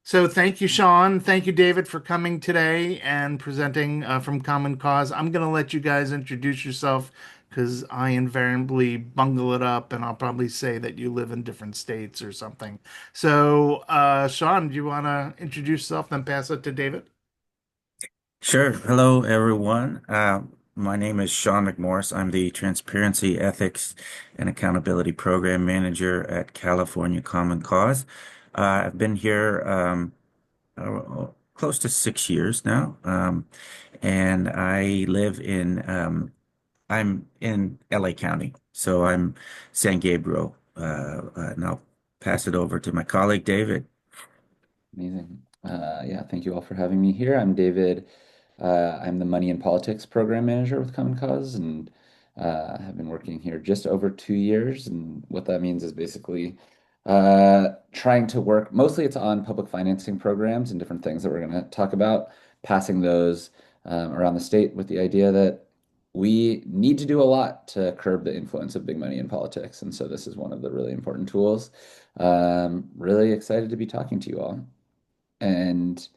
So thank you, Sean. Thank you, David, for coming today and presenting from Common Cause. I'm going to let you guys introduce yourself because I invariably bungle it up and I'll probably say that you live in different states or something. So, Sean, do you want to introduce yourself, then pass it to David? Sure. Hello, everyone. My name is Sean McMorris. I'm the Transparency, Ethics, and Accountability Program Manager at California Common Cause. I've been here close to 6 years now, and I'm in LA County, so I'm San Gabriel. And I'll pass it over to my colleague, David. Amazing. Yeah, thank you all for having me here. I'm David. I'm the Money and Politics Program Manager with Common Cause, and have been working here just over 2 years. And what that means is basically trying to work. Mostly, it's on public financing programs and different things that we're going to talk about, passing those around the state with the idea that we need to do a lot to curb the influence of big money in politics. And so this is one of the really important tools. Really excited to be talking to you all. And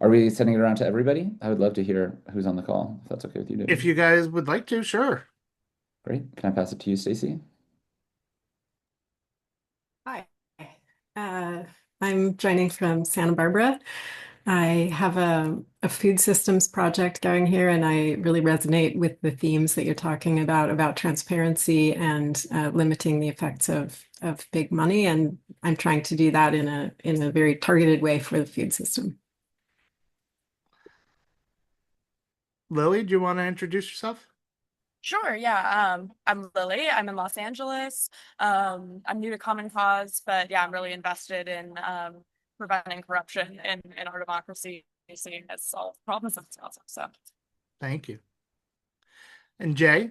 are we sending it around to everybody? I would love to hear who's on the call, if that's okay with you, If David. you guys would like to, sure. Great. Can I pass it to you, Stacy? Hi, uh, I'm joining from Santa Barbara. I have a food systems project going here, and I really resonate with the themes that you're talking about transparency and limiting the effects of big money. And I'm trying to do that in a very targeted way for the food system. Lily, do you want to introduce yourself? Sure, yeah. I'm Lily. I'm in Los Angeles. I'm new to Common Cause, but yeah, I'm really invested in preventing corruption in our democracy, seeing as solve problems of it. So Thank you. And Jay,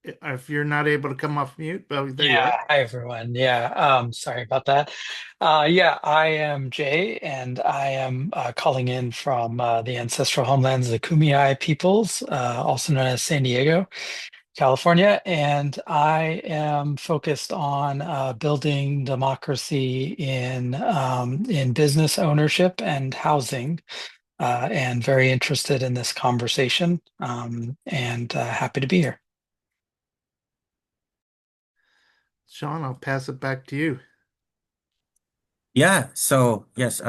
if you're not able to come off mute, oh, there you are. Yeah, hi everyone. Yeah, sorry about that. Yeah, I am Jay, and I am calling in from the ancestral homelands of the Kumeyaay peoples, also known as San Diego, California, and I am focused on building democracy in business ownership and housing, and very interested in this conversation, and happy to be here. Sean, I'll pass it back to you. Yeah, so yes,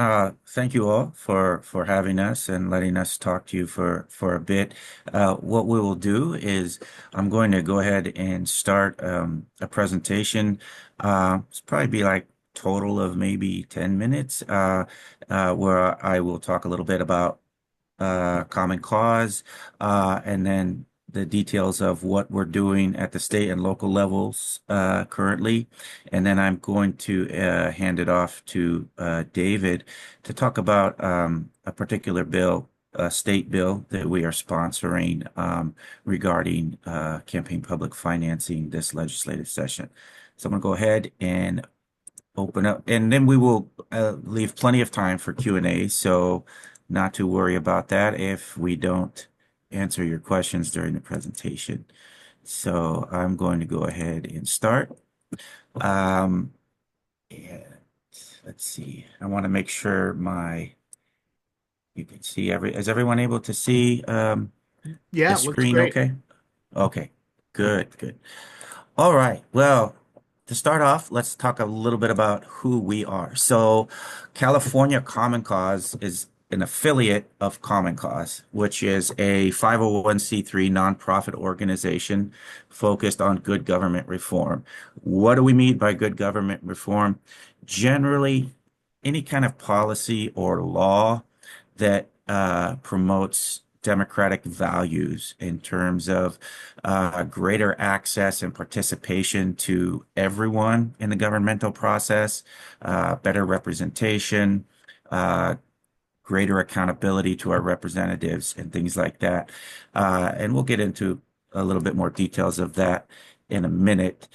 thank you all for having us and letting us talk to you for a bit. What we will do is I'm going to go ahead and start a presentation. It's probably be like total of maybe 10 minutes, where I will talk a little bit about Common Cause, and then the details of what we're doing at the state and local levels currently. And then I'm going to hand it off to David to talk about a particular bill, a state bill that we are sponsoring regarding campaign public financing this legislative session. So I'm going to go ahead and open up, and then we will leave plenty of time for Q&A. So not to worry about that if we don't answer your questions during the presentation. So I'm going to go ahead and start. Um, and let's see. I want to make sure you can see is everyone able to see the Yeah, it looks screen great. okay? Okay, good, good. All right. Well, to start off, let's talk a little bit about who we are. So, California Common Cause is an affiliate of Common Cause, which is a 501c3 nonprofit organization focused on good government reform. What do we mean by good government reform? Generally, any kind of policy or law that promotes democratic values in terms of greater access and participation to everyone in the governmental process, better representation, uh, greater accountability to our representatives, and things like that. And we'll get into a little bit more details of that in a minute.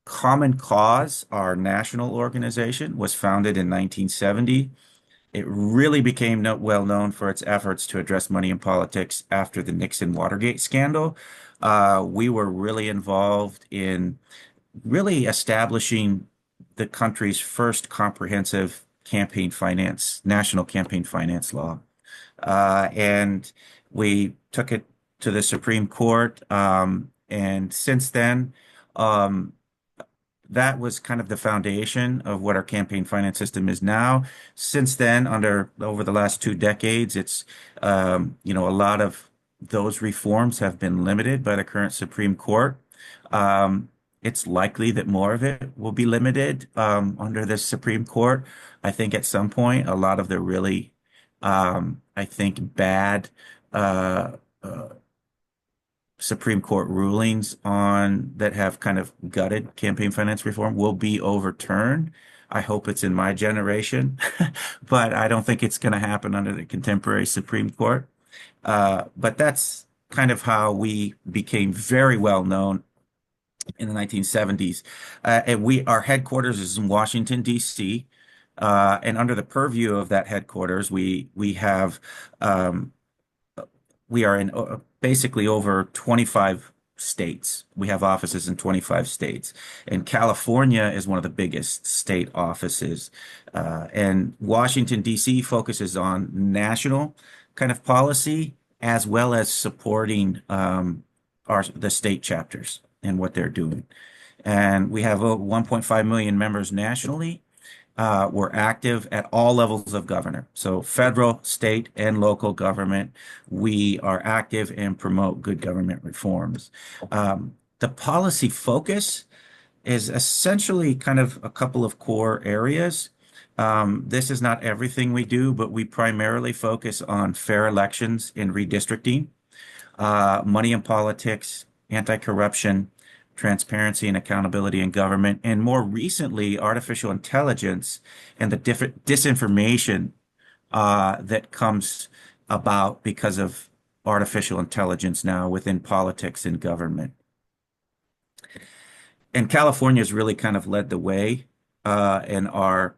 Common Cause, our national organization, was founded in 1970. It really became well known for its efforts to address money in politics after the Nixon Watergate scandal. We were really involved in really establishing the country's first comprehensive national campaign finance law. And we took it to the Supreme Court. And since then, um, that was kind of the foundation of what our campaign finance system is now. Since then, over the last 2 decades, a lot of those reforms have been limited by the current Supreme Court. Um, it's likely that more of it will be limited under the Supreme Court. I think at some point, a lot of the really, I think, bad uh, uh, Supreme Court rulings on that have kind of gutted campaign finance reform will be overturned. I hope it's in my generation, but I don't think it's going to happen under the contemporary Supreme Court. But that's kind of how we became very well known in the 1970s. And our headquarters is in Washington, D.C. And under the purview of that headquarters, um, we are in basically over 25 states. We have offices in 25 states. And California is one of the biggest state offices. And Washington, D.C. focuses on national kind of policy as well as supporting the state chapters and what they're doing. And we have 1.5 million members nationally. We're active at all levels of government. So federal, state, and local government, we are active and promote good government reforms. The policy focus is essentially kind of a couple of core areas. This is not everything we do, but we primarily focus on fair elections and redistricting, money in politics, anti-corruption, transparency and accountability in government, and more recently, artificial intelligence and the different disinformation that comes about because of artificial intelligence now within politics and government. And California has really kind of led the way in our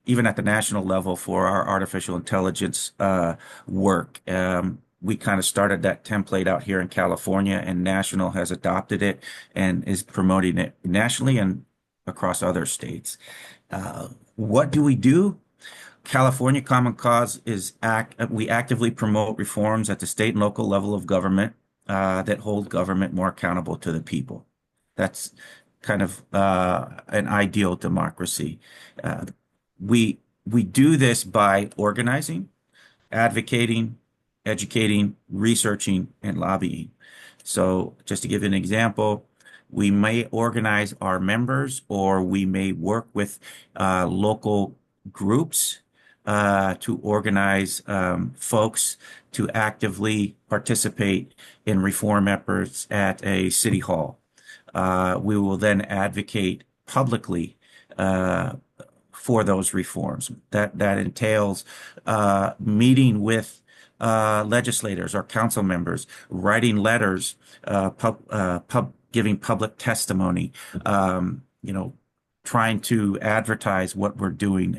even at the national level for our artificial intelligence work. We kind of started that template out here in California, and National has adopted it and is promoting it nationally and across other states. What do we do? California Common Cause we actively promote reforms at the state and local level of government that hold government more accountable to the people. That's kind of an ideal democracy. Uh, we do this by organizing, advocating, educating, researching, and lobbying. So just to give you an example, we may organize our members or we may work with local groups to organize folks to actively participate in reform efforts at a city hall. We will then advocate publicly for those reforms. That entails meeting with legislators or council members, writing letters, giving public testimony, trying to advertise what we're doing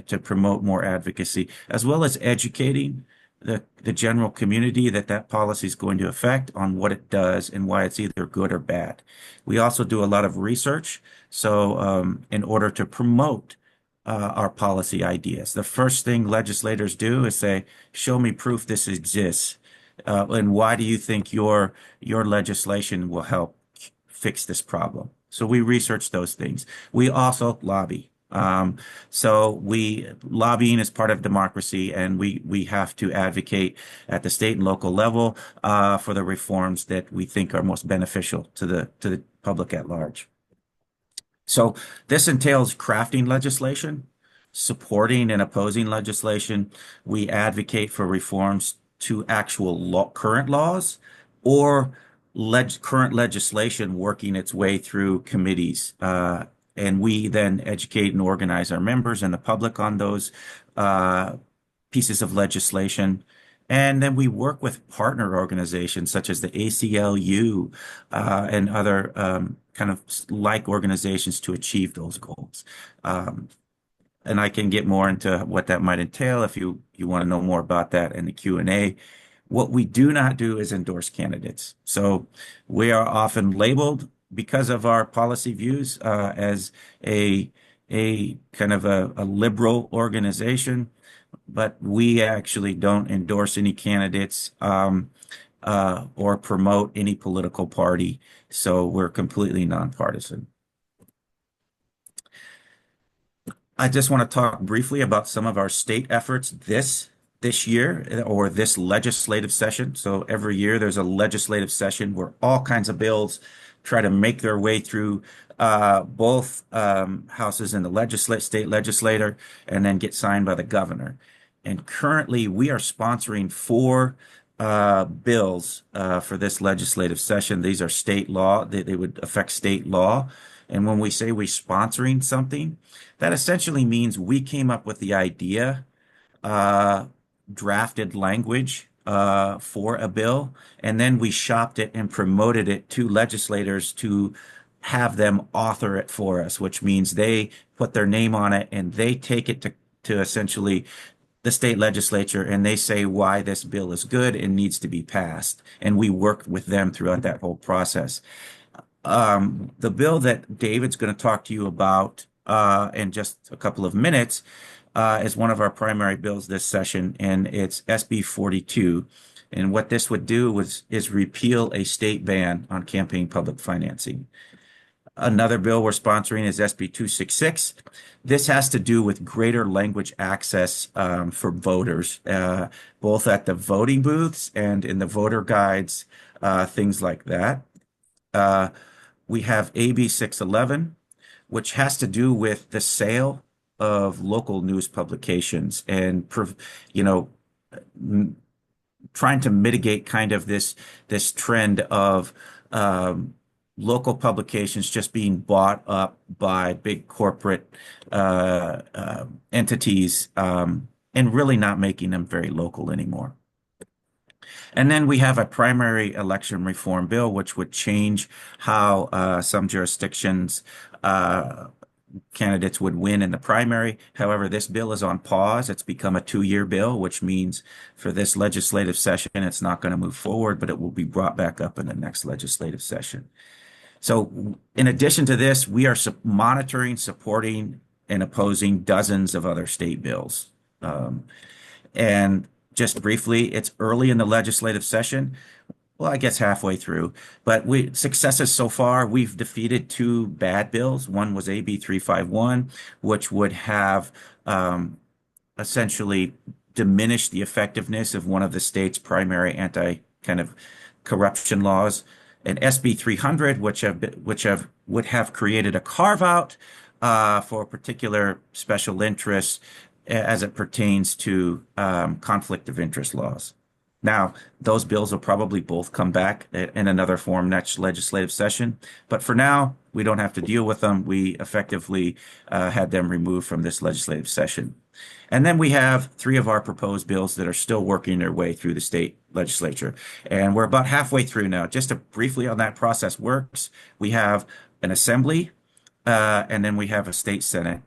to promote more advocacy, as well as educating the general community that policy is going to affect on what it does and why it's either good or bad. We also do a lot of research. So in order to promote our policy ideas, the first thing legislators do is say, show me proof this exists. And why do you think your legislation will help fix this problem? So we research those things. We also lobby. Lobbying is part of democracy, and we have to advocate at the state and local level for the reforms that we think are most beneficial to the public at large. So this entails crafting legislation, supporting and opposing legislation. We advocate for reforms to actual current laws or current legislation working its way through committees. And we then educate and organize our members and the public on those pieces of legislation. And then we work with partner organizations such as the ACLU and other kind of like organizations to achieve those goals. And I can get more into what that might entail if you want to know more about that in the Q&A. What we do not do is endorse candidates. So we are often labeled because of our policy views as a a kind of a liberal organization, but we actually don't endorse any candidates or promote any political party. So we're completely nonpartisan. I just want to talk briefly about some of our state efforts this year or this legislative session. So every year there's a legislative session where all kinds of bills try to make their way through both houses in the state legislature and then get signed by the governor. And currently we are sponsoring four bills for this legislative session. These are state law. They would affect state law. And when we say we're sponsoring something, that essentially means we came up with the idea, uh, drafted language for a bill, and then we shopped it and promoted it to legislators to have them author it for us, which means they put their name on it and they take it to essentially the state legislature and they say why this bill is good and needs to be passed. And we work with them throughout that whole process. The bill that David's going to talk to you about in just a couple of minutes is one of our primary bills this session, and it's SB42. And what this would do is repeal a state ban on campaign public financing. Another bill we're sponsoring is SB266. This has to do with greater language access for voters, both at the voting booths and in the voter guides, things like that. We have AB 611, which has to do with the sale of local news publications and, you know, trying to mitigate kind of this trend of local publications just being bought up by big corporate entities and really not making them very local anymore. And then we have a primary election reform bill, which would change how some jurisdictions candidates would win in the primary. However, this bill is on pause. It's become a 2-year bill, which means for this legislative session, it's not going to move forward, but it will be brought back up in the next legislative session. So in addition to this, we are monitoring, supporting, and opposing dozens of other state bills. And just briefly, it's early in the legislative session. Well, I guess halfway through, but successes so far, we've defeated 2 bad bills. One was AB 351, which would have essentially diminished the effectiveness of one of the state's primary anti kind of corruption laws, and SB 300, would have created a carve out for particular special interests as it pertains to conflict of interest laws. Now, those bills will probably both come back in another form next legislative session, but for now, we don't have to deal with them. We effectively had them removed from this legislative session. And then we have 3 of our proposed bills that are still working their way through the state legislature. And we're about halfway through now. Just to briefly on that process works, we have an assembly, and then we have a state senate.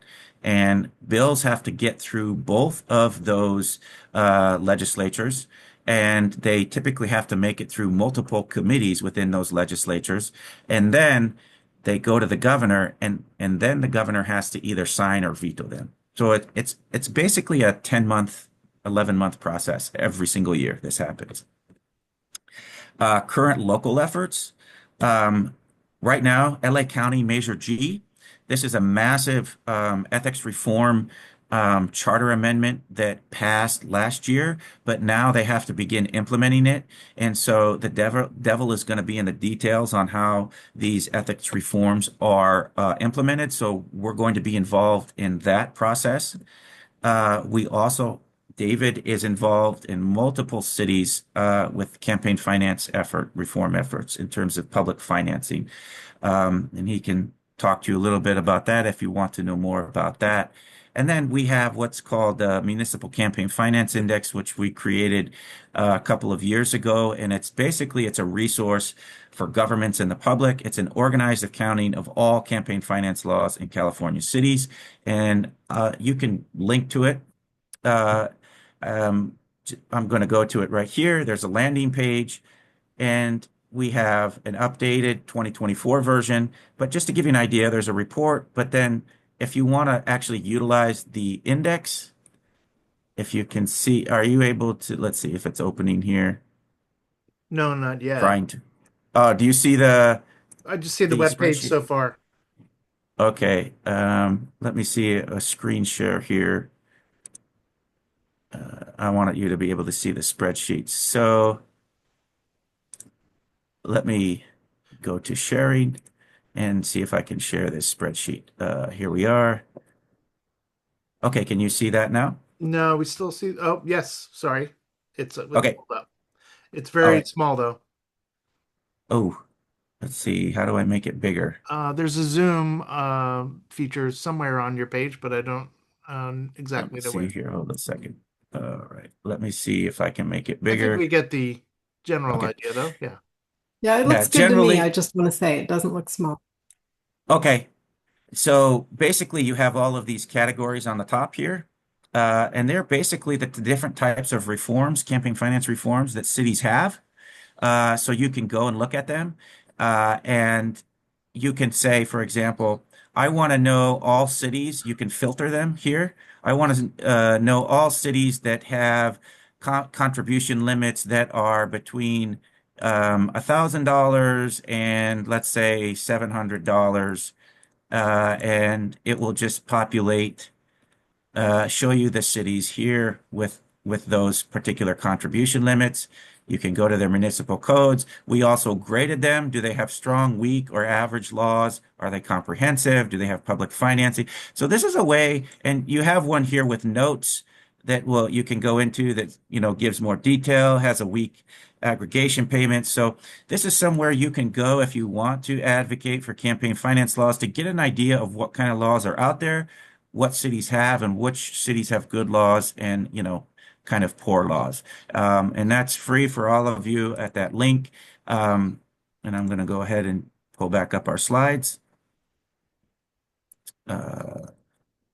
And bills have to get through both of those legislatures, and they typically have to make it through multiple committees within those legislatures. And then they go to the governor, and then the governor has to either sign or veto them. So it's basically a 10-month, 11-month process every single year this happens. Current local efforts. Right now, LA County Measure G. This is a massive ethics reform charter amendment that passed last year, but now they have to begin implementing it. And so the devil is going to be in the details on how these ethics reforms are implemented. So we're going to be involved in that process. David is involved in multiple cities with campaign finance reform efforts in terms of public financing. And he can talk to you a little bit about that if you want to know more about that. And then we have what's called the Municipal Campaign Finance Index, which we created a couple of years ago. And it's a resource for governments and the public. It's an organized accounting of all campaign finance laws in California cities. And you can link to it. I'm going to go to it right here. There's a landing page. And we have an updated 2024 version. But just to give you an idea, there's a report. But then if you want to actually utilize the index, if you can see, are you able to, let's see if it's opening here, No, not yet. trying to, do you see I just see the the web page spreadsheet? so far. Okay, let me see a screen share here. I want you to be able to see the spreadsheet. So let me go to sharing and see if I can share this spreadsheet. Here we are. Okay, can you see that now? No, we still see. Oh, yes. Sorry. It's Okay, pulled up. It's all very right. small though. Oh, let's see. How do I make it bigger? There's a zoom feature somewhere on your page, but I don't Let exactly me know see where. here. Hold on a second. All right. Let me see if I can make it I think bigger. we get the general Okay. idea though. Yeah. Yeah, it Yeah, looks good to me. I generally, just want to say it doesn't look small. okay. So basically, you have all of these categories on the top here. And they're basically the different types of reforms, campaign finance reforms that cities have. So you can go and look at them. And you can say, for example, I want to know all cities. You can filter them here. I want to know all cities that have contribution limits that are between $1,000 and let's say $700. And it will just populate show you the cities here with those particular contribution limits. You can go to their municipal codes. We also graded them. Do they have strong, weak, or average laws? Are they comprehensive? Do they have public financing? So this is a way, and you have one here with notes that will you can go into that gives more detail, has a weak aggregation payment. So this is somewhere you can go if you want to advocate for campaign finance laws to get an idea of what kind of laws are out there, what cities have and which cities have good laws and, kind of poor laws. And that's free for all of you at that link. And I'm going to go ahead and pull back up our slides. Uh,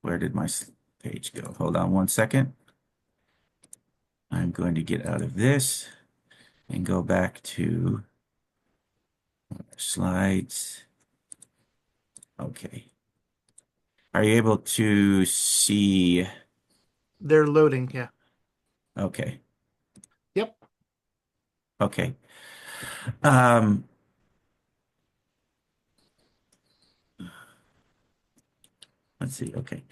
where did my page go? Hold on one second. I'm going to get out of this and go back to slides. Okay. Are you able to see? They're loading. Yeah. Okay. Yep. Okay. Um, Let's see. Okay.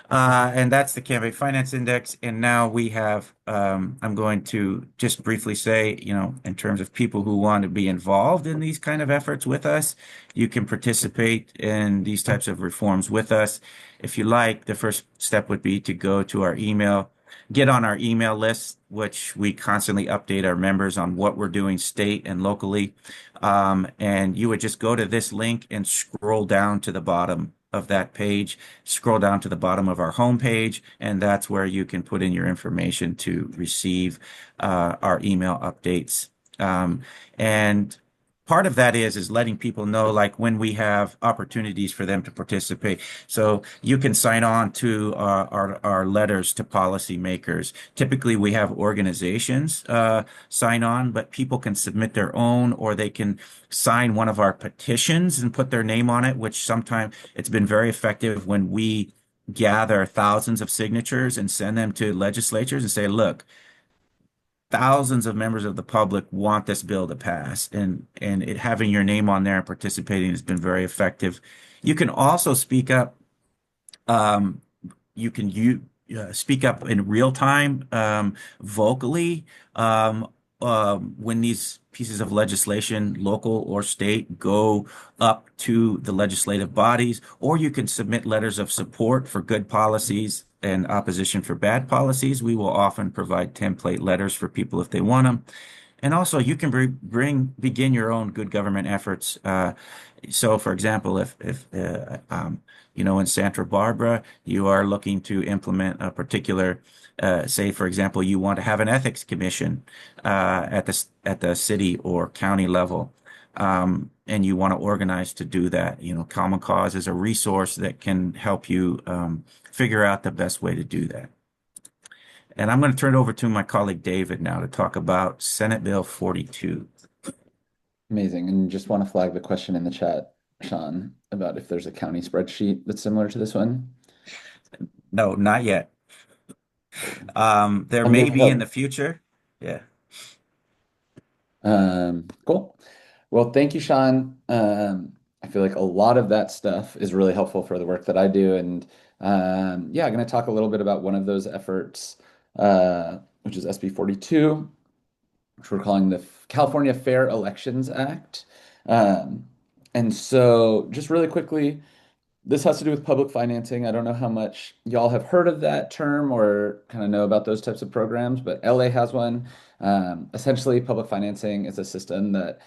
And that's the campaign finance index. And now we have, I'm going to just briefly say, in terms of people who want to be involved in these kind of efforts with us, you can participate in these types of reforms with us. If you like, the first step would be to go to our email, get on our email list, which we constantly update our members on what we're doing state and locally. And you would just go to this link and scroll down to the bottom of that page, scroll down to the bottom of our homepage, and that's where you can put in your information to receive our email updates. And part of that is letting people know like when we have opportunities for them to participate. So you can sign on to our letters to policymakers. Typically, we have organizations sign on, but people can submit their own, or they can sign one of our petitions and put their name on it, which sometimes it's been very effective when we gather thousands of signatures and send them to legislatures and say, look, thousands of members of the public want this bill to pass, and it having your name on there and participating has been very effective. You can also speak up. Um, you can speak up in real time, vocally, when these pieces of legislation, local or state, go up to the legislative bodies, or you can submit letters of support for good policies and opposition for bad policies. We will often provide template letters for people if they want them. And also, you can begin your own good government efforts. So, for example, if in Santa Barbara you are looking to implement a particular, say, for example, you want to have an ethics commission at the city or county level, and you want to organize to do that. Common Cause is a resource that can help you figure out the best way to do that. And I'm going to turn it over to my colleague David now to talk about Senate Bill 42. Amazing. And just want to flag the question in the chat, Sean, about if there's a county spreadsheet that's similar to this one. No, not yet. There may be in the Understood. future. Yeah. Cool. Well, thank you, Sean. I feel like a lot of that stuff is really helpful for the work that I do. And yeah, I'm going to talk a little bit about one of those efforts, which is SB42, which we're calling the California Fair Elections Act. Um, and so, just really quickly, this has to do with public financing. I don't know how much y'all have heard of that term or kind of know about those types of programs, but LA has one. Essentially, public financing is a system that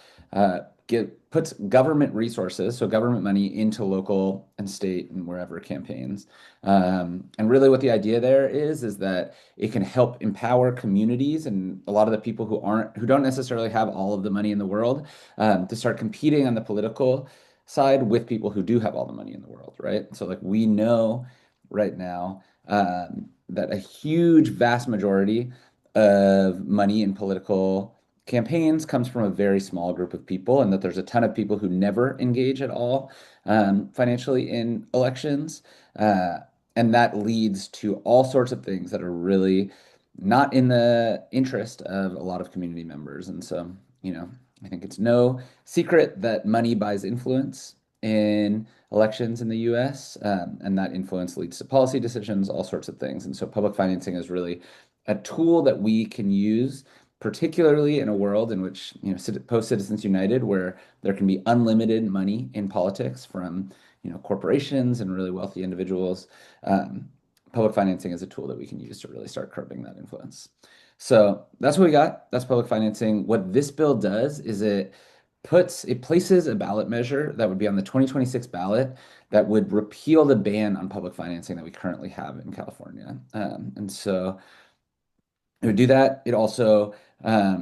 puts government resources, so government money, into local and state and wherever campaigns. And really, what the idea there is that it can help empower communities and a lot of the people who don't necessarily have all of the money in the world, to start competing on the political side with people who do have all the money in the world, right? So like we know right now, that a huge, vast majority of money in political campaigns comes from a very small group of people, and that there's a ton of people who never engage at all, financially in elections. Uh, and that leads to all sorts of things that are really not in the interest of a lot of community members. And so, you know, I think it's no secret that money buys influence in elections in the US, and that influence leads to policy decisions, all sorts of things. And so public financing is really a tool that we can use, particularly in a world in which, you know, post Citizens United, where there can be unlimited money in politics from, you know, corporations and really wealthy individuals. Public financing is a tool that we can use to really start curbing that influence. So that's what we got. That's public financing. What this bill does is it places a ballot measure that would be on the 2026 ballot that would repeal the ban on public financing that we currently have in California. And so it would do that. It also,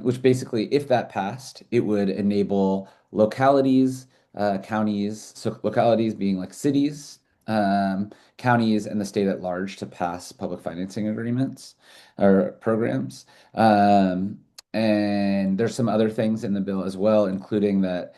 which basically, if that passed, it would enable localities, counties, so localities being like cities, counties, and the state at large to pass public financing agreements or programs. And there's some other things in the bill as well, including that,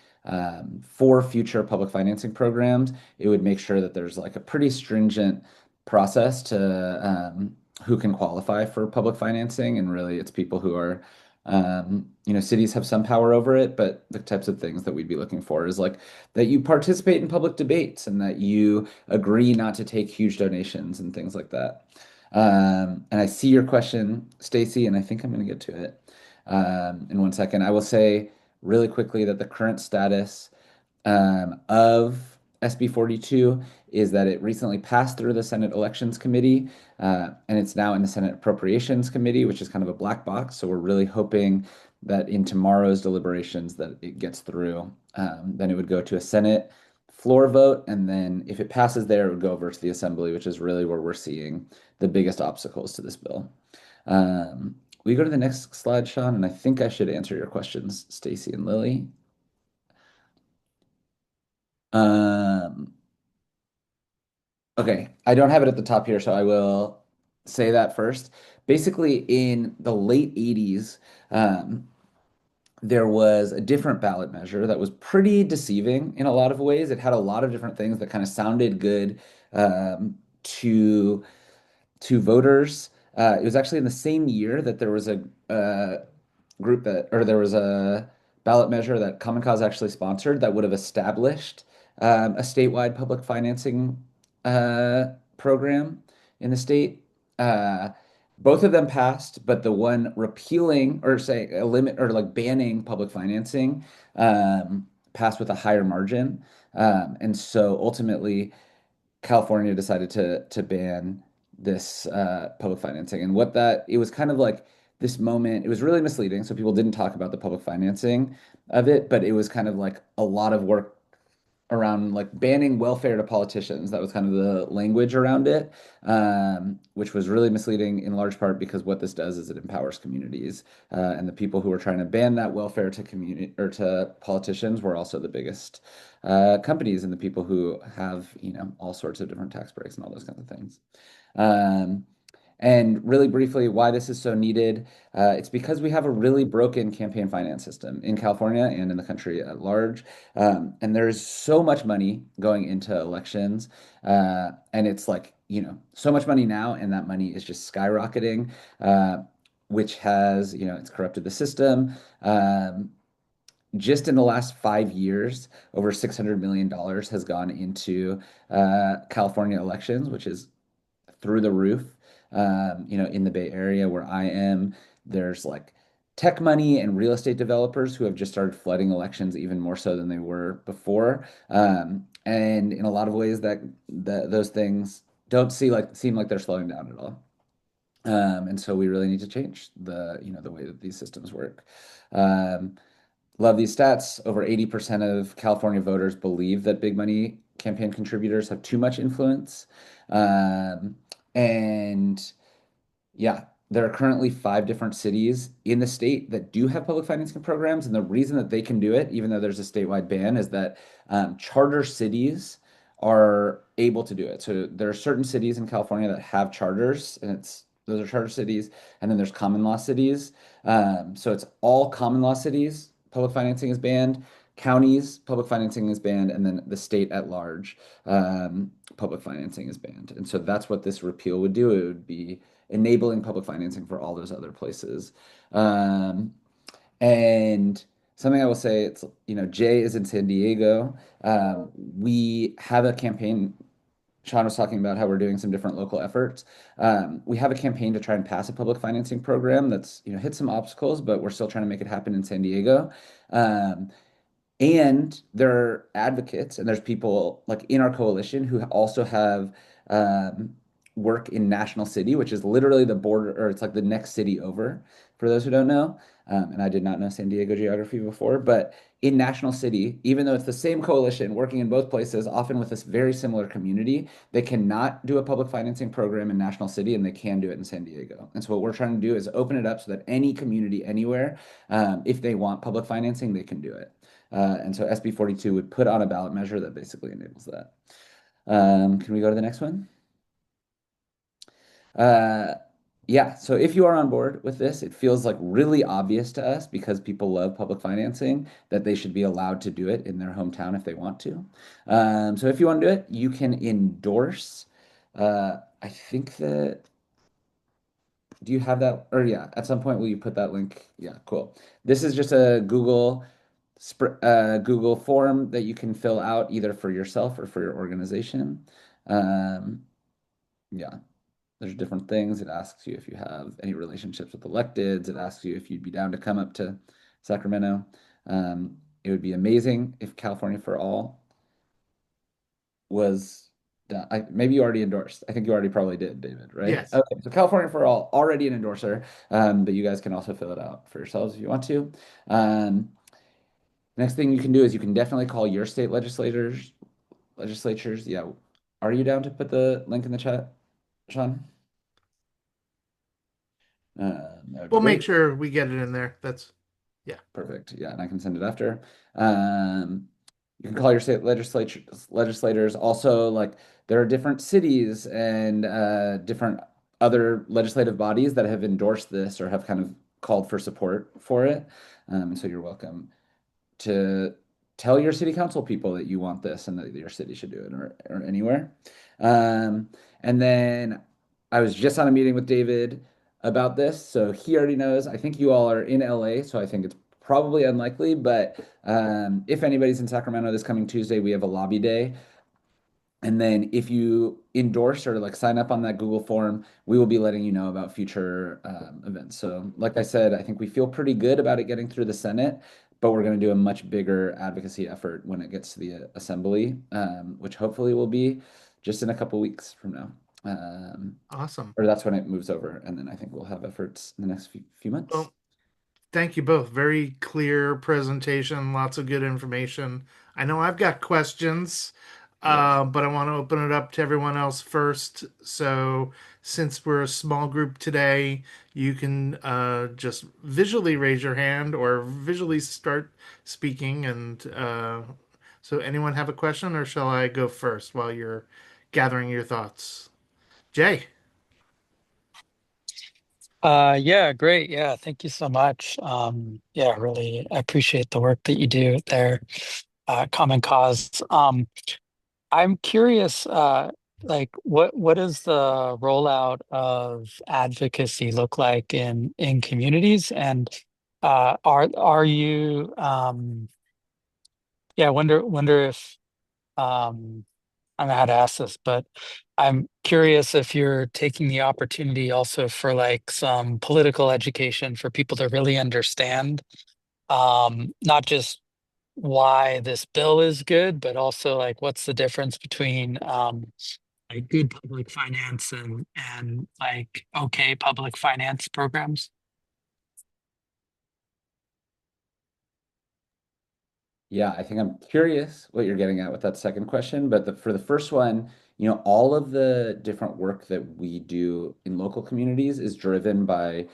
for future public financing programs, it would make sure that there's like a pretty stringent process to, who can qualify for public financing. And really, it's people who are, you know, cities have some power over it, but the types of things that we'd be looking for is like that you participate in public debates and that you agree not to take huge donations and things like that. And I see your question, Stacy, and I think I'm going to get to it, in 1 second. I will say really quickly that the current status, of SB42 is that it recently passed through the Senate Elections Committee, and it's now in the Senate Appropriations Committee, which is kind of a black box. So we're really hoping that in tomorrow's deliberations that it gets through. Then it would go to a Senate floor vote, and then if it passes there, it would go over to the Assembly, which is really where we're seeing the biggest obstacles to this bill. We go to the next slide, Sean, and I think I should answer your questions, Stacy and Lily. Um, okay, I don't have it at the top here, so I will say that first. Basically, in the late 80s, there was a different ballot measure that was pretty deceiving in a lot of ways. It had a lot of different things that kind of sounded good, to voters. It was actually in the same year that there was there was a ballot measure that Common Cause actually sponsored that would have established, a statewide public financing, program in the state. Uh, Both of them passed, but the one repealing or say a limit or like banning public financing, passed with a higher margin. And so ultimately, California decided to ban this, public financing. And what that it was kind of like this moment. It was really misleading, so people didn't talk about the public financing of it, but it was kind of like a lot of work around like banning welfare to politicians. That was kind of the language around it, which was really misleading in large part because what this does is it empowers communities, and the people who are trying to ban that welfare to community or to politicians were also the biggest, companies and the people who have, you know, all sorts of different tax breaks and all those kinds of things. Um, And really briefly, why this is so needed, it's because we have a really broken campaign finance system in California and in the country at large. And there's so much money going into elections. And it's like, so much money now, and that money is just skyrocketing, which has, it's corrupted the system. Just in the last 5 years, over $600 million has gone into California elections, which is through the roof. In the Bay Area where I am, there's like tech money and real estate developers who have just started flooding elections even more so than they were before. And in a lot of ways, those things don't seem like they're slowing down at all. And so we really need to change the way that these systems work. Um, Love these stats. Over 80% of California voters believe that big money campaign contributors have too much influence. Um, and yeah, there are currently 5 different cities in the state that do have public financing programs. And the reason that they can do it, even though there's a statewide ban, is that charter cities are able to do it. So there are certain cities in California that have charters, and those are charter cities. And then there's common law cities. So it's all common law cities, public financing is banned. Counties, public financing is banned, and then the state at large, public financing is banned. And so that's what this repeal would do. It would be enabling public financing for all those other places. Um, and something I will say, it's, Jay is in San Diego. We have a campaign. Sean was talking about how we're doing some different local efforts. We have a campaign to try and pass a public financing program that's, hit some obstacles, but we're still trying to make it happen in San Diego. Um, and there are advocates, and there's people like in our coalition who also have um, work in National City, which is literally the border, or it's like the next city over, for those who don't know. And I did not know San Diego geography before, but in National City, even though it's the same coalition working in both places, often with this very similar community, they cannot do a public financing program in National City, and they can do it in San Diego. And so what we're trying to do is open it up so that any community anywhere, if they want public financing, they can do it. And so SB42 would put on a ballot measure that basically enables that. Can we go to the next one? Uh, yeah, so if you are on board with this, it feels like really obvious to us because people love public financing that they should be allowed to do it in their hometown if they want to. So if you want to do it, you can endorse. I think that, do you have that? Or yeah, at some point will you put that link? Yeah, cool. This is just a Google form that you can fill out either for yourself or for your organization. Um, yeah, there's different things. It asks you if you have any relationships with electeds. It asks you if you'd be down to come up to Sacramento. It would be amazing if California for All was done. Maybe you already endorsed. I think you already probably did, David, right? Yes. Okay, so California for All, already an endorser, but you guys can also fill it out for yourselves if you want to. Um, Next thing you can do is you can definitely call your state legislatures. Yeah. Are you down to put the link in the chat, Sean? That would be We'll make great. sure we get it in there. Yeah. Perfect. Yeah, and I can send it after. Um, you can call your state legislators. Also, like there are different cities and different other legislative bodies that have endorsed this or have kind of called for support for it. And so you're welcome to tell your city council people that you want this and that your city should do it or anywhere. Um, and then I was just on a meeting with David about this. So he already knows. I think you all are in LA, so I think it's probably unlikely. But if anybody's in Sacramento this coming Tuesday, we have a lobby day. And then if you endorse or like sign up on that Google form, we will be letting you know about future events. So like I said, I think we feel pretty good about it getting through the Senate, but we're going to do a much bigger advocacy effort when it gets to the Assembly, which hopefully will be just in a couple weeks from now. Awesome. Or that's when it moves over. And then I think we'll have efforts in the next few months. Well, thank you both. Very clear presentation, lots of good information. I know I've got questions, Yes. but I want to open it up to everyone else first. So, since we're a small group today, you can just visually raise your hand or visually start speaking. And so, anyone have a question, or shall I go first while you're gathering your thoughts? Jay. Yeah, great. Yeah, thank you so much. Yeah, really appreciate the work that you do there, Common Cause. I'm curious, like what does the rollout of advocacy look like in communities? And are you yeah, wonder if I don't know how to ask this, but I'm curious if you're taking the opportunity also for like some political education for people to really understand not just why this bill is good, but also like what's the difference between like good public finance and like okay public finance programs. Yeah, I think I'm curious what you're getting at with that second question, but for the first one, all of the different work that we do in local communities is driven by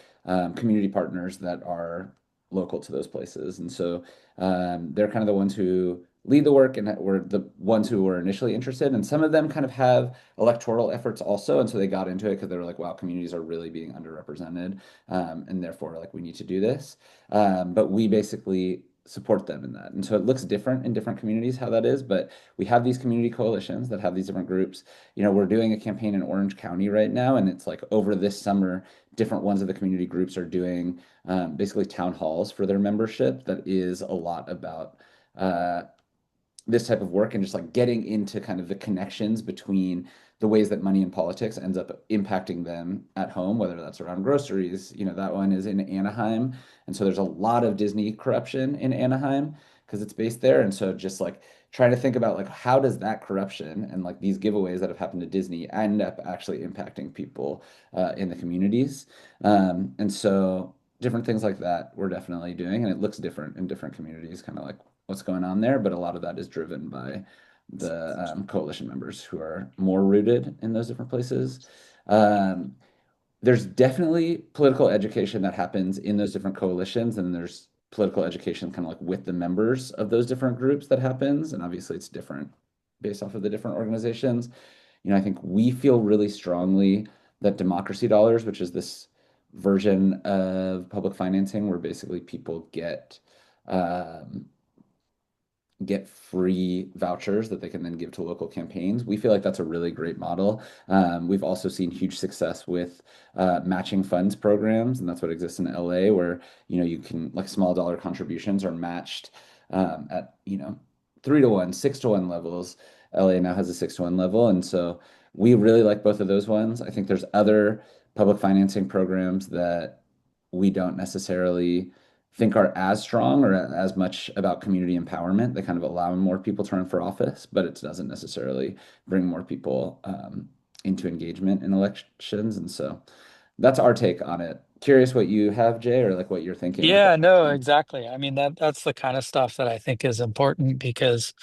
community partners that are local to those places. And so they're kind of the ones who lead the work and were the ones who were initially interested. And some of them kind of have electoral efforts also. And so they got into it because they were like, wow, communities are really being underrepresented. And therefore, like, we need to do this. But we basically support them in that. And so it looks different in different communities how that is, but we have these community coalitions that have these different groups. We're doing a campaign in Orange County right now, and it's like over this summer, different ones of the community groups are doing basically town halls for their membership that is a lot about uh, this type of work and just like getting into kind of the connections between the ways that money in politics ends up impacting them at home, whether that's around groceries. That one is in Anaheim. And so there's a lot of Disney corruption in Anaheim because it's based there. And so just like trying to think about like how does that corruption and like these giveaways that have happened to Disney end up actually impacting people in the communities. And so different things like that we're definitely doing. And it looks different in different communities, kind of like what's going on there, but a lot of that is driven by the coalition members who are more rooted in those different places. Um, there's definitely political education that happens in those different coalitions, and there's political education kind of like with the members of those different groups that happens, and obviously it's different based off of the different organizations. I think we feel really strongly that democracy dollars, which is this version of public financing where basically people um, get free vouchers that they can then give to local campaigns. We feel like that's a really great model. We've also seen huge success with matching funds programs, and that's what exists in LA, where you can like small dollar contributions are matched at 3 to 1, 6 to 1 levels. LA now has a 6 to 1 level, and so we really like both of those ones. I think there's other public financing programs that we don't necessarily think are as strong or as much about community empowerment. They kind of allow more people to run for office, but it doesn't necessarily bring more people into engagement in elections. And so that's our take on it. Curious what you have, Jay, or like what you're thinking with that Yeah, no, question. exactly. I mean that's the kind of stuff that I think is important because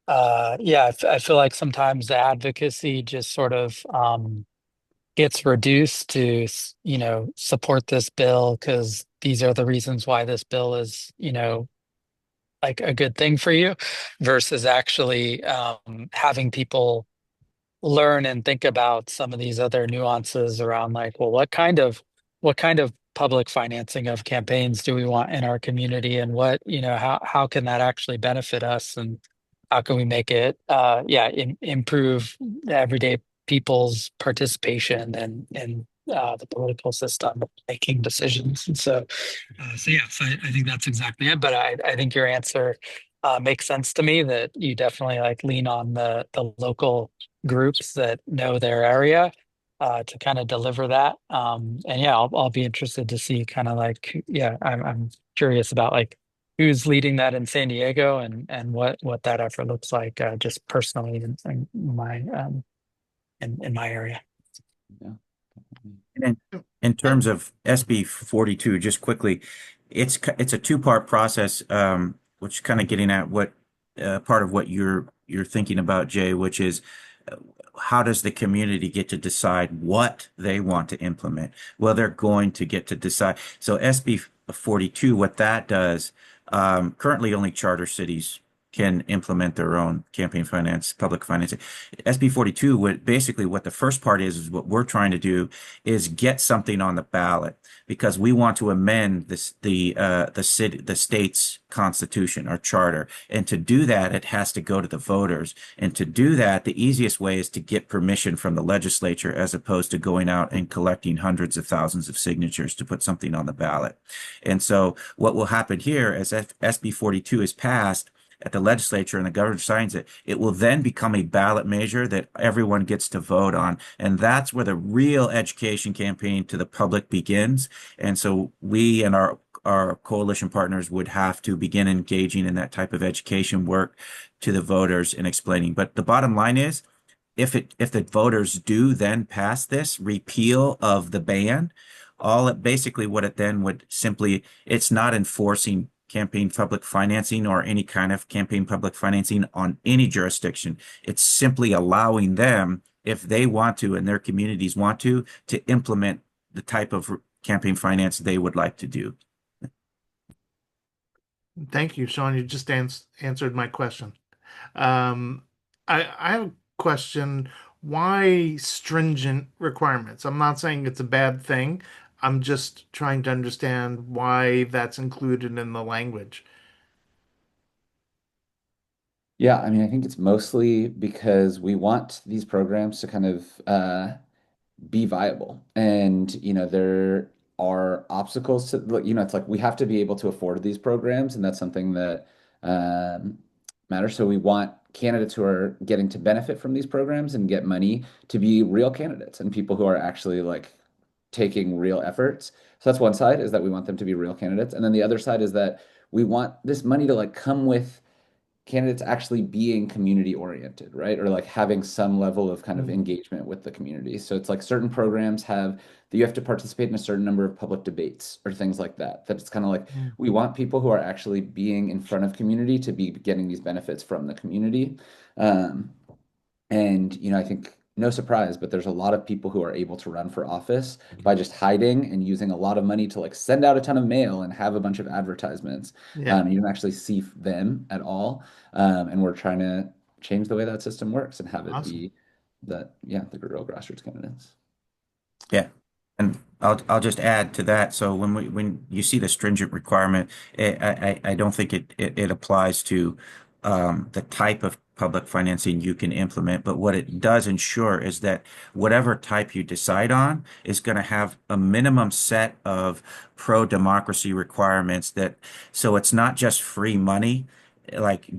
yeah, I feel like sometimes the advocacy just sort of gets reduced to, support this bill because these are the reasons why this bill is, like a good thing for you versus actually having people learn and think about some of these other nuances around like, well, what kind of public financing of campaigns do we want in our community and how can that actually benefit us and how can we make it yeah improve everyday people's participation and the political system making decisions. And so yeah, so I think that's exactly it. But I think your answer makes sense to me that you definitely like lean on the local groups that know their area to kind of deliver that. And yeah, I'll be interested to see kind of like yeah, I'm curious about like who's leading that in San Diego and what that effort looks like just personally in my in my area. Yeah. And in terms of SB42, just quickly, it's a two-part process, which kind of getting at what part of what you're thinking about, Jay, which is uh, how does the community get to decide what they want to implement? Well, they're going to get to decide. So SB42, what that does, currently only charter cities can implement their own campaign finance, public financing. SB42, basically what the first part is what we're trying to do is get something on the ballot because we want to amend the state's constitution or charter. And to do that, it has to go to the voters. And to do that, the easiest way is to get permission from the legislature as opposed to going out and collecting hundreds of thousands of signatures to put something on the ballot. And so what will happen here as SB42 is passed at the legislature and the governor signs it, it will then become a ballot measure that everyone gets to vote on. And that's where the real education campaign to the public begins. And so we and our coalition partners would have to begin engaging in that type of education work to the voters and explaining. But the bottom line is, if the voters do then pass this repeal of the ban, basically what it then would simply, it's not enforcing campaign public financing or any kind of campaign public financing on any jurisdiction. It's simply allowing them, if they want to and their communities want to implement the type of campaign finance they would like to do. Thank you, Sean. You just answered my question. Um, I have a question. Why stringent requirements? I'm not saying it's a bad thing. I'm just trying to understand why that's included in the language. Yeah, I mean, I think it's mostly because we want these programs to kind of be viable. And, there are obstacles to, it's like we have to be able to afford these programs, and that's something that um, matters. So we want candidates who are getting to benefit from these programs and get money to be real candidates and people who are actually like taking real efforts. So that's one side, is that we want them to be real candidates. And then the other side is that we want this money to like come with candidates actually being community oriented, right? Or like having some level of kind of Mm, engagement with the community. So it's like certain programs have that you have to participate in a certain number of public debates or things like that. That it's kind of like mm, we want people who are actually being in front of community to be getting these benefits from the community. Um, and, I think no surprise, but there's a lot of people who are able to run for office by just hiding and using a lot of money to like send out a ton of mail and have a bunch of advertisements. yeah, You don't actually see them at all. And we're trying to change the way that system works and have it awesome. be that, yeah, the real grassroots candidates. Yeah. And I'll just add to that. So when you see the stringent requirement, I don't think it applies to the type of public financing you can implement, but what it does ensure is that whatever type you decide on is going to have a minimum set of pro-democracy requirements that so it's not just free money. Like,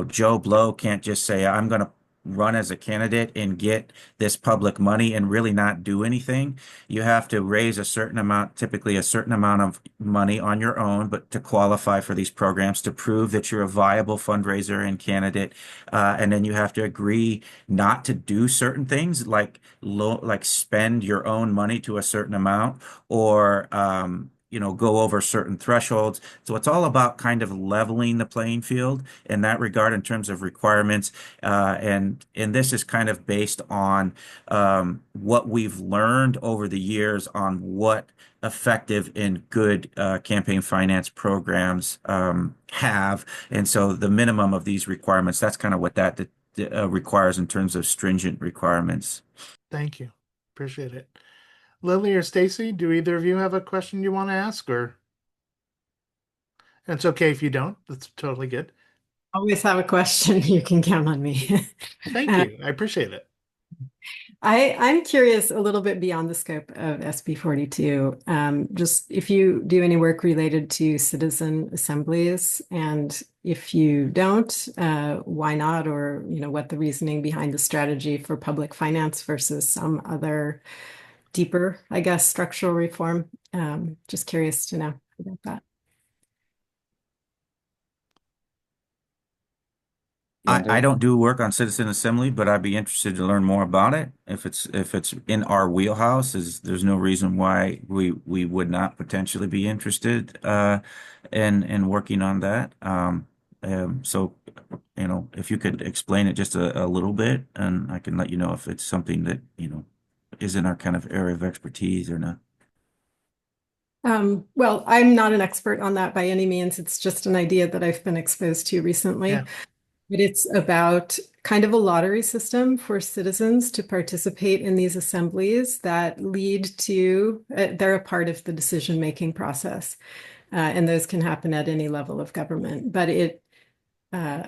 Joe Blow can't just say, I'm going to run as a candidate and get this public money and really not do anything. You have to raise a certain amount, typically a certain amount of money on your own, but to qualify for these programs to prove that you're a viable fundraiser and candidate. And then you have to agree not to do certain things like spend your own money to a certain amount or go over certain thresholds. So it's all about kind of leveling the playing field in that regard in terms of requirements. And this is kind of based on what we've learned over the years on what effective and good campaign finance programs have. And so the minimum of these requirements, that's kind of what that requires in terms of stringent requirements. Thank you. Appreciate it. Lily or Stacy, do either of you have a question you want to ask, or it's okay if you don't. That's totally good. Always have a question. You can count on me. Thank you. I appreciate it. I'm curious a little bit beyond the scope of SB42. Just if you do any work related to citizen assemblies, and if you don't, why not? Or, what the reasoning behind the strategy for public finance versus some other deeper, I guess, structural reform. Just curious to know about that. I don't do work on citizen assembly, but I'd be interested to learn more about it. If it's in our wheelhouse, there's no reason why we would not potentially be interested in working on that. So if you could explain it just a little bit, and I can let you know if it's something that is in our kind of area of expertise or not. Well, I'm not an expert on that by any means. It's just an idea that I've been exposed to recently. Yeah. But it's about kind of a lottery system for citizens to participate in these assemblies that lead to, they're a part of the decision-making process. And those can happen at any level of government. But uh,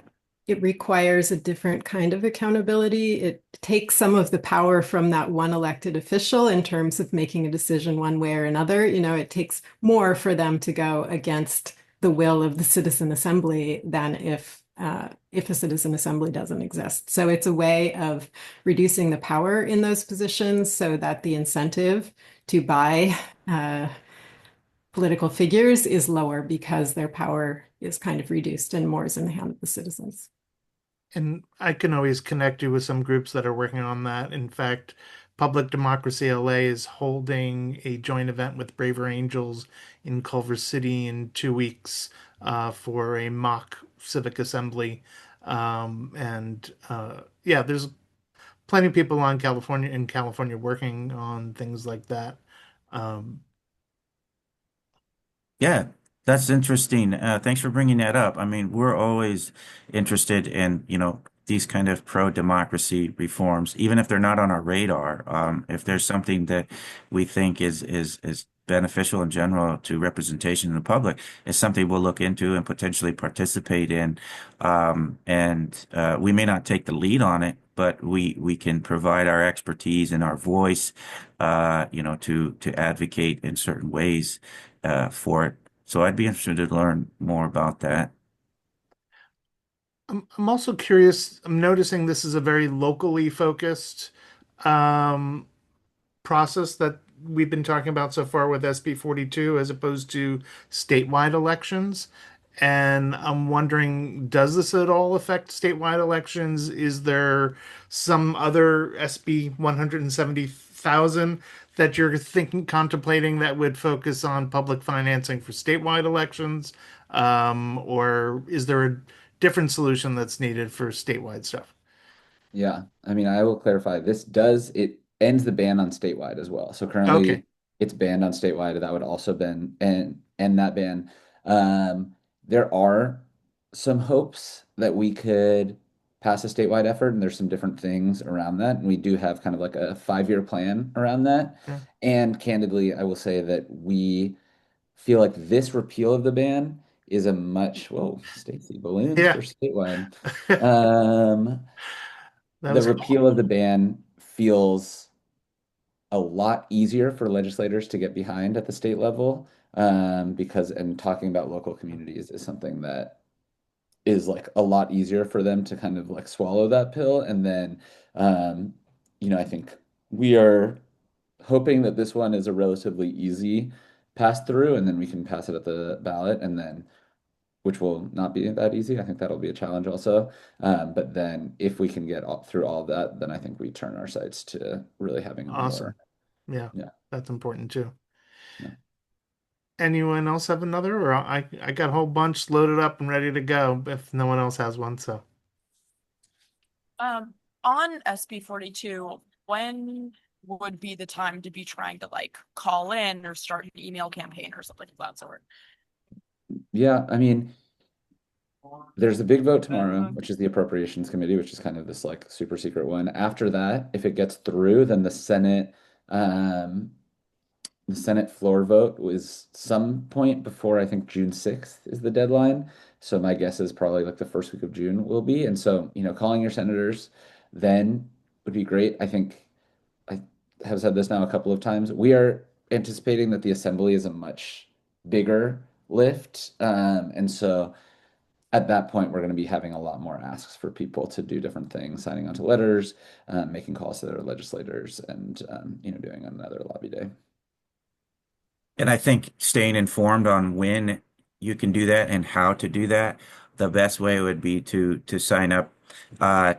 it requires a different kind of accountability. It takes some of the power from that one elected official in terms of making a decision one way or another. You know, it takes more for them to go against the will of the citizen assembly than if a citizen assembly doesn't exist. So it's a way of reducing the power in those positions so that the incentive to buy political figures is lower because their power is kind of reduced and more is in the hand of the citizens. And I can always connect you with some groups that are working on that. In fact, Public Democracy LA is holding a joint event with Braver Angels in Culver City in 2 weeks for a mock civic assembly. Yeah, there's plenty of people in California working on things like that. Um, Yeah, that's interesting. Thanks for bringing that up. I mean, we're always interested in, these kind of pro-democracy reforms, even if they're not on our radar. If there's something that we think is beneficial in general to representation in the public, it's something we'll look into and potentially participate in. And we may not take the lead on it, but we can provide our expertise and our voice, to advocate in certain ways for it. So I'd be interested to learn more about that. I'm also curious. I'm noticing this is a very locally focused um, process that we've been talking about so far with SB42 as opposed to statewide elections. And I'm wondering, does this at all affect statewide elections? Is there some other SB 170,000 that you're thinking, contemplating that would focus on public financing for statewide elections? Or is there a different solution that's needed for statewide stuff? Yeah, I mean, I will clarify. It ends the ban on statewide as well. So Okay. currently it's banned on statewide. That would also been and end that ban. There are some hopes that we could pass a statewide effort, and there's some different things around that. And we do have kind of like a 5-year plan around that. Yeah. And candidly, I will say that we feel like this repeal of the ban is a much, whoa, Stacy, balloons Yeah. for statewide. Um, That the was repeal cool. of the ban feels a lot easier for legislators to get behind at the state level, because and talking about local communities is something that is like a lot easier for them to kind of like swallow that pill. And then, um, I think we are hoping that this one is a relatively easy pass through, and then we can pass it at the ballot, and then which will not be that easy. I think that'll be a challenge also. But then if we can get through all of that, then I think we turn our sights to really having Awesome. more. Yeah, Yeah. that's important too. Yeah. Anyone else have another? Or I got a whole bunch loaded up and ready to go if no one else has one. So Um, on SB42, when would be the time to be trying to like call in or start an email campaign or something of that sort? Yeah. I mean, there's a big vote tomorrow, which is the Appropriations Committee, which is kind of this like super secret one. After that, if it gets through, then um, the Senate floor vote was some point before I think June 6th is the deadline. So my guess is probably like the first week of June will be. And so, calling your senators then would be great. I think I have said this now a couple of times. We are anticipating that the assembly is a much bigger lift. And so at that point, we're going to be having a lot more asks for people to do different things, signing onto letters, making calls to their legislators, and doing another lobby day. And I think staying informed on when you can do that and how to do that, the best way would be to sign up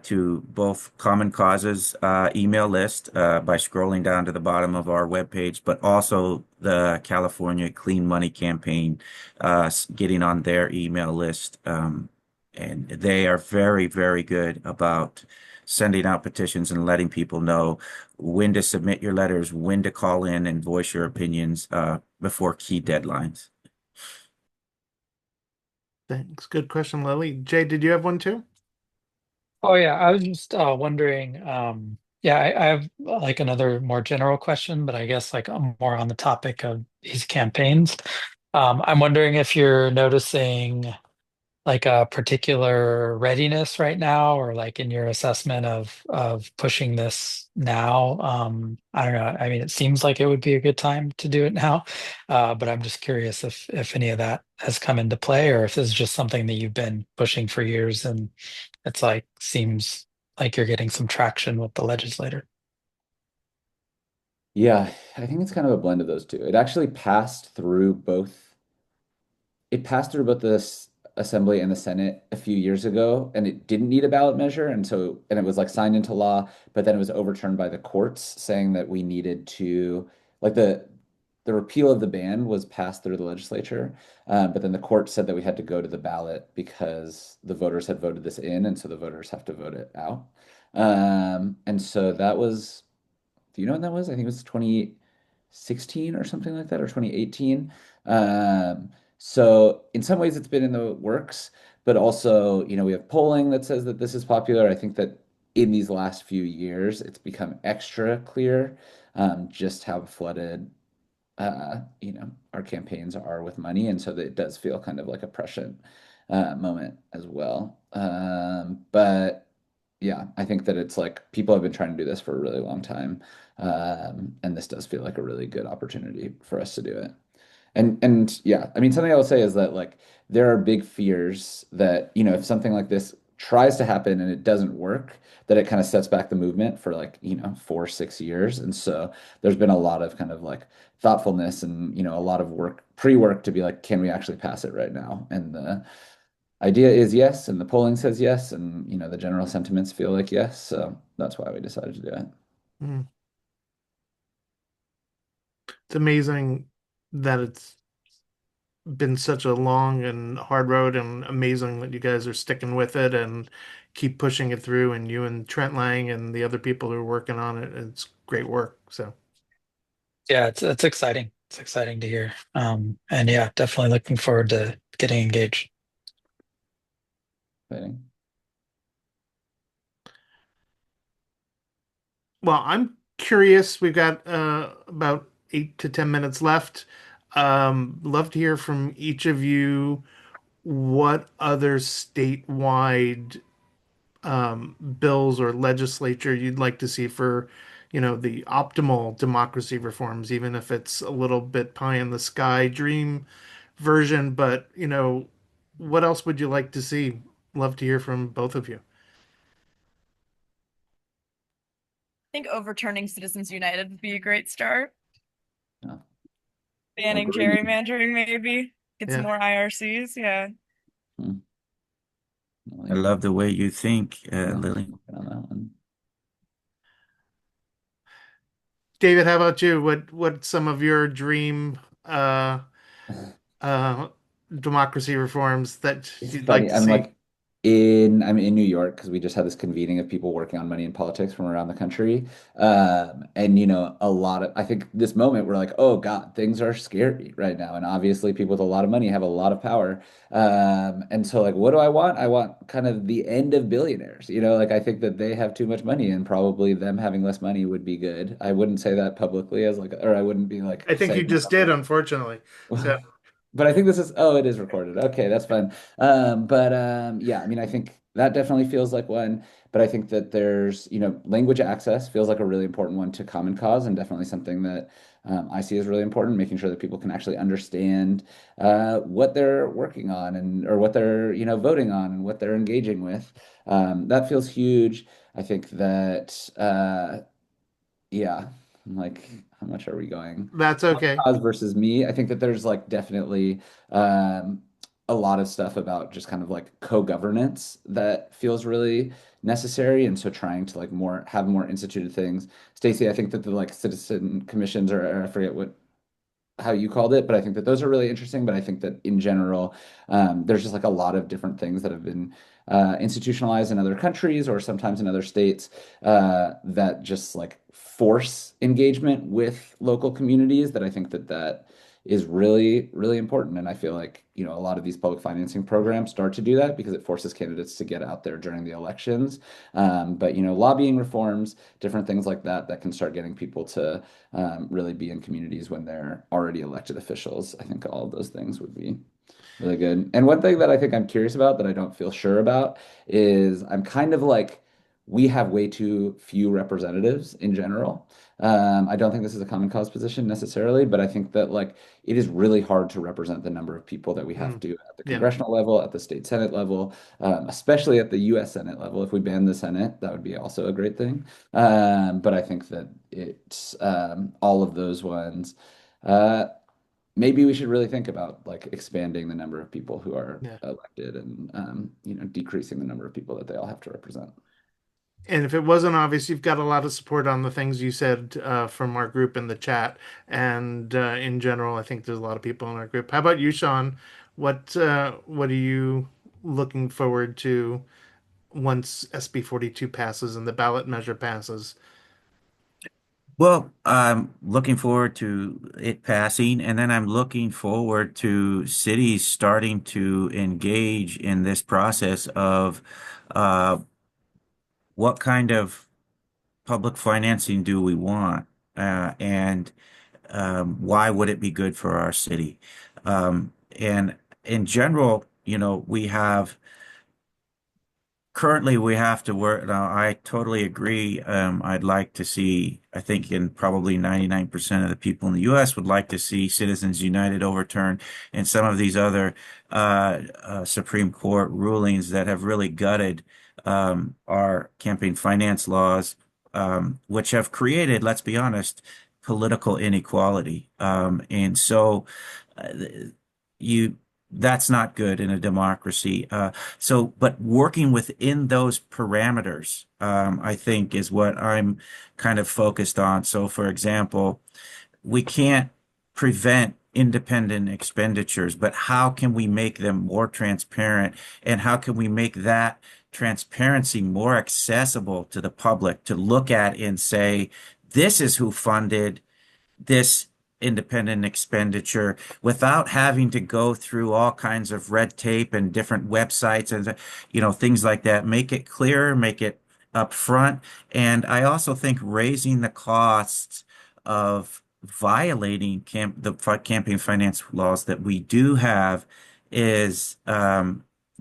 to both Common Causes email list by scrolling down to the bottom of our webpage, but also the California Clean Money Campaign, getting on their email list. And they are very, very good about sending out petitions and letting people know when to submit your letters, when to call in and voice your opinions before key deadlines. Thanks. Good question, Lily. Jay, did you have one too? Oh yeah, I was just wondering. Yeah, I have like another more general question, but I guess like more on the topic of these campaigns. I'm wondering if you're noticing like a particular readiness right now, or like in your assessment of pushing this now. I don't know. I mean, it seems like it would be a good time to do it now, but I'm just curious if any of that has come into play, or if this is just something that you've been pushing for years and it's like seems like you're getting some traction with the legislator. Yeah, I think it's kind of a blend of those two. It passed through both the Assembly and the Senate a few years ago, and it didn't need a ballot measure, and it was like signed into law, but then it was overturned by the courts saying that we needed to like the repeal of the ban was passed through the legislature, but then the court said that we had to go to the ballot because the voters had voted this in, and so the voters have to vote it out. And so that was, do you know when that was? I think it was 2016 or something like that, or 2018. So in some ways it's been in the works, but also, we have polling that says that this is popular. I think that in these last few years, it's become extra clear just how flooded our campaigns are with money, and so that it does feel kind of like a prescient moment as well. But yeah, I think that it's like people have been trying to do this for a really long time, and this does feel like a really good opportunity for us to do it. And yeah, I mean, something I will say is that like there are big fears that, if something like this tries to happen and it doesn't work, that it kind of sets back the movement for like, 4, 6 years. And so there's been a lot of kind of like thoughtfulness and, a lot of work, pre-work to be like, can we actually pass it right now? And the idea is yes, and the polling says yes, and the general sentiments feel like yes. So that's why we decided to do it. Mm. It's amazing that it's been such a long and hard road, and amazing that you guys are sticking with it and keep pushing it through, and you and Trent Lang and the other people who are working on it. It's great work. So Yeah, it's exciting. It's exciting to hear. And yeah, definitely looking forward to getting engaged. Exciting. well, I'm curious. We've got about 8 to 10 minutes left. Love to hear from each of you what other statewide bills or legislature you'd like to see for, the optimal democracy reforms, even if it's a little bit pie in the sky dream version. But, what else would you like to see? Love to hear from both of you. think overturning Citizens United would be a great start. Yeah. Banning Agreed. gerrymandering, maybe. Get some Yeah. more IRCs. Yeah. Hmm. I love the way you think, Yeah, Lily. working on that one. David, how about you? What's some of your dream uh democracy reforms that It's you'd like funny. to see? I'm in New York because we just had this convening of people working on money and politics from around the country. And a lot of I think this moment we're like, oh God, things are scary right now. And obviously people with a lot of money have a lot of power. And so like what do I want? I want kind of the end of billionaires. Like I think that they have too much money and probably them having less money would be good. I wouldn't say that publicly as like, or I wouldn't be like I think you saying that just did, publicly. unfortunately. So But I think it is recorded. Okay, that's fine. But yeah, I mean, I think that definitely feels like one. But I think that there's, language access feels like a really important one to Common Cause, and definitely something that I see as really important, making sure that people can actually understand what they're working on and or what they're, voting on and what they're engaging with. That feels huge. I think that yeah, I'm like, how much are we going? that's okay. Cause versus me. I think that there's like definitely um, a lot of stuff about just kind of like co-governance that feels really necessary. And so trying to like have more instituted things. Stacey, I think that the like citizen commissions or I forget what how you called it, but I think that those are really interesting. But I think that in general, there's just like a lot of different things that have been institutionalized in other countries or sometimes in other states that just like force engagement with local communities that I think that is really, really important. And I feel like, a lot of these public financing programs start to do that because it forces candidates to get out there during the elections. But, lobbying reforms, different things like that, that can start getting people to really be in communities when they're already elected officials. I think all of those things would be really good. And one thing that I think I'm curious about that I don't feel sure about is I'm kind of like, we have way too few representatives in general. I don't think this is a common cause position necessarily, but I think that like it is really hard to represent the number of people that we have Mm, to at the yeah. congressional level, at the state Senate level, especially at the US Senate level. If we ban the Senate, that would be also a great thing. But I think that it's all of those ones. Uh, Maybe we should really think about like expanding the number of people who are Yeah. elected and decreasing the number of people that they all have to represent. And if it wasn't obvious, you've got a lot of support on the things you said from our group in the chat. And in general, I think there's a lot of people in our group. How about you, Sean? What are you looking forward to once SB42 passes and the ballot measure passes? Well, I'm looking forward to it passing, and then I'm looking forward to cities starting to engage in this process of uh, what kind of public financing do we want, and why would it be good for our city? And in general, we have currently we have to work. Now, I totally agree. I'd like to see, I think, and probably 99% of the people in the U.S. would like to see Citizens United overturned and some of these other Supreme Court rulings that have really gutted our campaign finance laws, which have created, let's be honest, political inequality. And so uh, you that's not good in a democracy. But working within those parameters, I think is what I'm kind of focused on. So, for example, we can't prevent independent expenditures, but how can we make them more transparent? And how can we make that transparency more accessible to the public to look at and say, this is who funded this independent expenditure without having to go through all kinds of red tape and different websites and things like that. Make it clearer, make it upfront. And I also think raising the costs of violating campaign finance laws that we do have is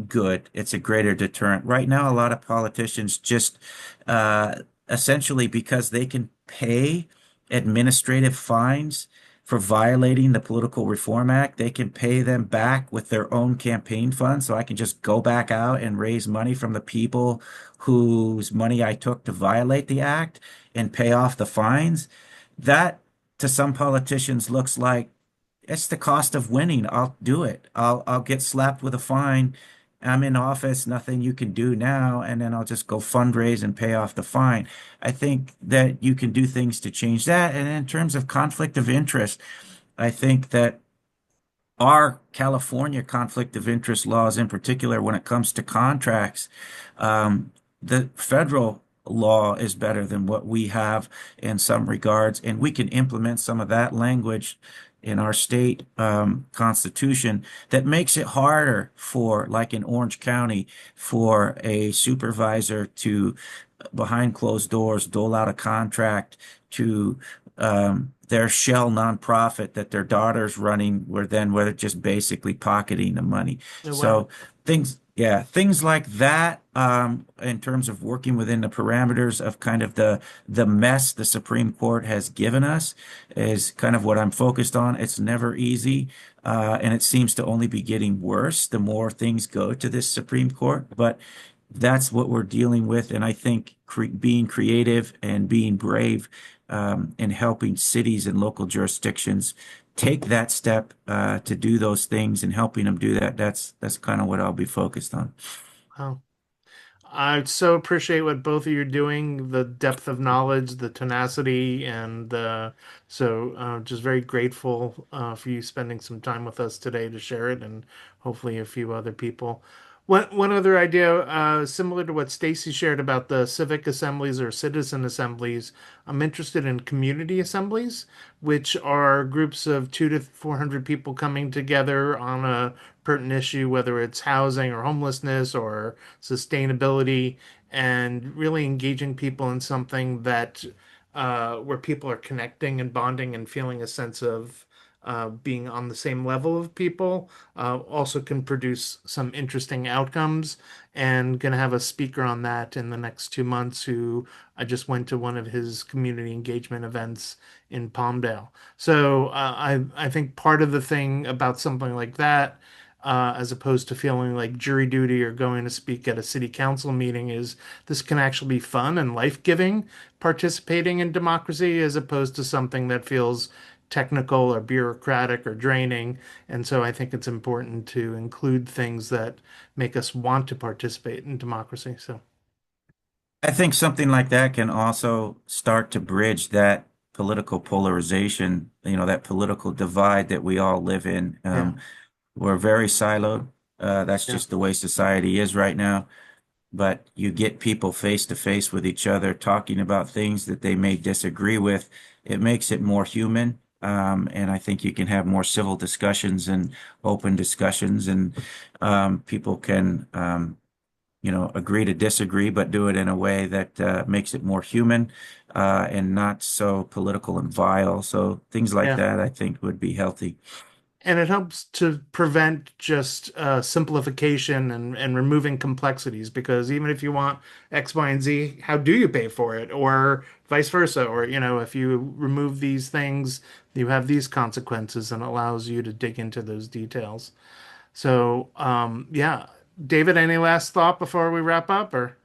good. It's a greater deterrent. Right now, a lot of politicians just uh, essentially because they can pay administrative fines for violating the Political Reform Act, they can pay them back with their own campaign funds. So I can just go back out and raise money from the people whose money I took to violate the act and pay off the fines. That to some politicians looks like it's the cost of winning. I'll do it. I'll get slapped with a fine. I'm in office, nothing you can do now, and then I'll just go fundraise and pay off the fine. I think that you can do things to change that. And in terms of conflict of interest, I think that our California conflict of interest laws, in particular, when it comes to contracts, the federal law is better than what we have in some regards, and we can implement some of that language in our state constitution that makes it harder for, like in Orange County, for a supervisor to, behind closed doors, dole out a contract to their shell nonprofit that their daughter's running, where then where they're just basically pocketing the money. Oh, wow. So things like that, in terms of working within the parameters of kind of the mess the Supreme Court has given us is kind of what I'm focused on. It's never easy, and it seems to only be getting worse the more things go to this Supreme Court. But that's what we're dealing with, and I think being creative and being brave and helping cities and local jurisdictions take that step to do those things and helping them do that. That's kind of what I'll be focused on. Wow. I so appreciate what both of you are doing, the depth of knowledge, the tenacity, and just very grateful for you spending some time with us today to share it, and hopefully a few other people. One other idea, similar to what Stacy shared about the civic assemblies or citizen assemblies, I'm interested in community assemblies, which are groups of 200 to 400 people coming together on a pertinent issue, whether it's housing or homelessness or sustainability, and really engaging people in something that where people are connecting and bonding and feeling a sense of being on the same level of people, also can produce some interesting outcomes. And going to have a speaker on that in the next 2 months who I just went to one of his community engagement events in Palmdale. So I think part of the thing about something like that, as opposed to feeling like jury duty or going to speak at a city council meeting, is this can actually be fun and life-giving participating in democracy as opposed to something that feels technical or bureaucratic or draining. And so I think it's important to include things that make us want to participate in democracy. So, I think something like that can also start to bridge that political polarization, that political divide that we all live in. yeah, We're very siloed. That's yeah, just the way society is right now. But you get people face to face with each other talking about things that they may disagree with. It makes it more human. And I think you can have more civil discussions and open discussions, and people can, agree to disagree, but do it in a way that makes it more human and not so political and vile. So things like yeah. that, I think, would be healthy. And it helps to prevent just simplification and removing complexities, because even if you want X, Y, and Z, how do you pay for it? Or vice versa. Or, if you remove these things, you have these consequences, and allows you to dig into those details. So, yeah. David, any last thought before we wrap up? Or,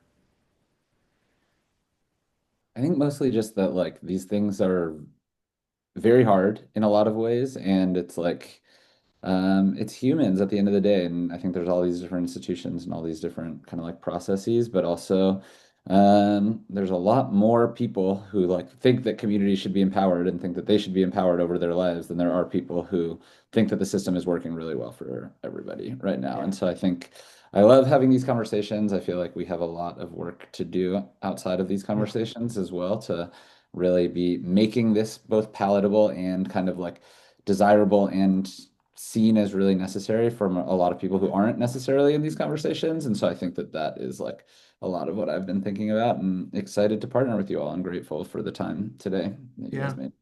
I think mostly just that like these things are very hard in a lot of ways, and it's like it's humans at the end of the day, and I think there's all these different institutions and all these different kind of like processes, but also there's a lot more people who like think that communities should be empowered and think that they should be empowered over their lives than there are people who think that the system is working really well for everybody right now. yeah, And so I think I love having these conversations. I feel like we have a lot of work to do outside of these yeah, conversations as well to really be making this both palatable and kind of like desirable and seen as really necessary from a lot of people who aren't necessarily in these conversations. And so I think that that is like a lot of what I've been thinking about and excited to partner with you all. I'm grateful for the time today that you yeah. guys made.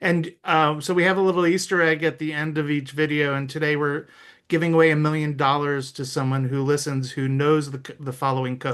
And so we have a little Easter egg at the end of each video, and today we're giving away $1 million to someone who listens who knows the following code.